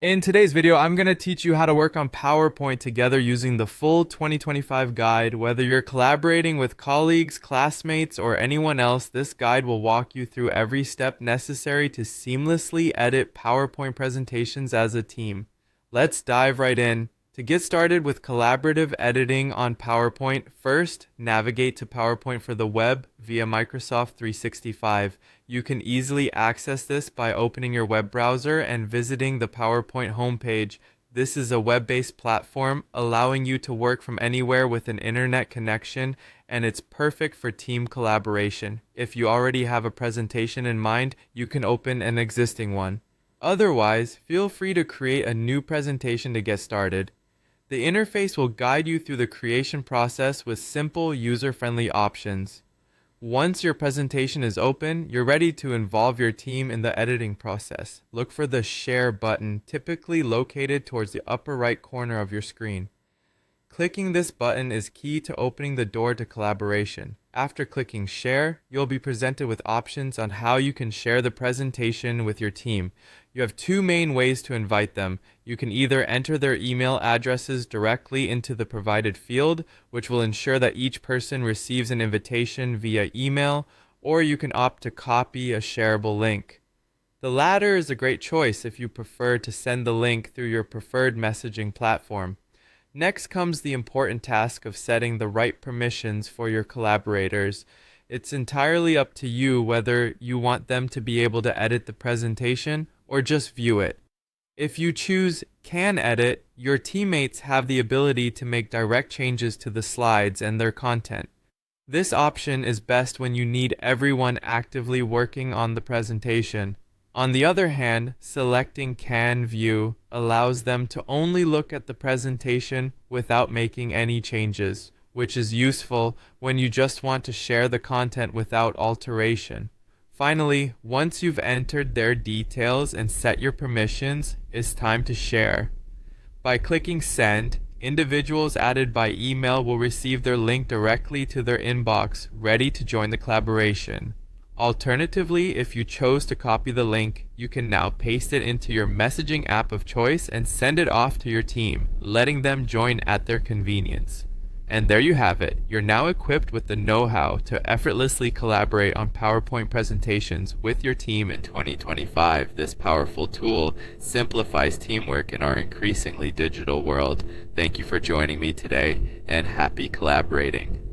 In today's video, I'm going to teach you how to work on PowerPoint together using the full 2025 guide. Whether you're collaborating with colleagues, classmates, or anyone else, this guide will walk you through every step necessary to seamlessly edit PowerPoint presentations as a team. Let's dive right in. To get started with collaborative editing on PowerPoint, first, navigate to PowerPoint for the web via Microsoft 365. You can easily access this by opening your web browser and visiting the PowerPoint homepage. This is a web-based platform allowing you to work from anywhere with an internet connection, and it's perfect for team collaboration. If you already have a presentation in mind, you can open an existing one. Otherwise, feel free to create a new presentation to get started. The interface will guide you through the creation process with simple, user-friendly options. Once your presentation is open, you're ready to involve your team in the editing process. Look for the Share button, typically located towards the upper right corner of your screen. Clicking this button is key to opening the door to collaboration. After clicking Share, you'll be presented with options on how you can share the presentation with your team. You have two main ways to invite them. You can either enter their email addresses directly into the provided field, which will ensure that each person receives an invitation via email, or you can opt to copy a shareable link. The latter is a great choice if you prefer to send the link through your preferred messaging platform. Next comes the important task of setting the right permissions for your collaborators. It's entirely up to you whether you want them to be able to edit the presentation or just view it. If you choose Can Edit, your teammates have the ability to make direct changes to the slides and their content. This option is best when you need everyone actively working on the presentation. On the other hand, selecting Can View allows them to only look at the presentation without making any changes, which is useful when you just want to share the content without alteration. Finally, once you've entered their details and set your permissions, it's time to share. By clicking Send, individuals added by email will receive their link directly to their inbox, ready to join the collaboration. Alternatively, if you chose to copy the link, you can now paste it into your messaging app of choice and send it off to your team, letting them join at their convenience. And there you have it. You're now equipped with the know-how to effortlessly collaborate on PowerPoint presentations with your team in 2025. This powerful tool simplifies teamwork in our increasingly digital world. Thank you for joining me today, and happy collaborating.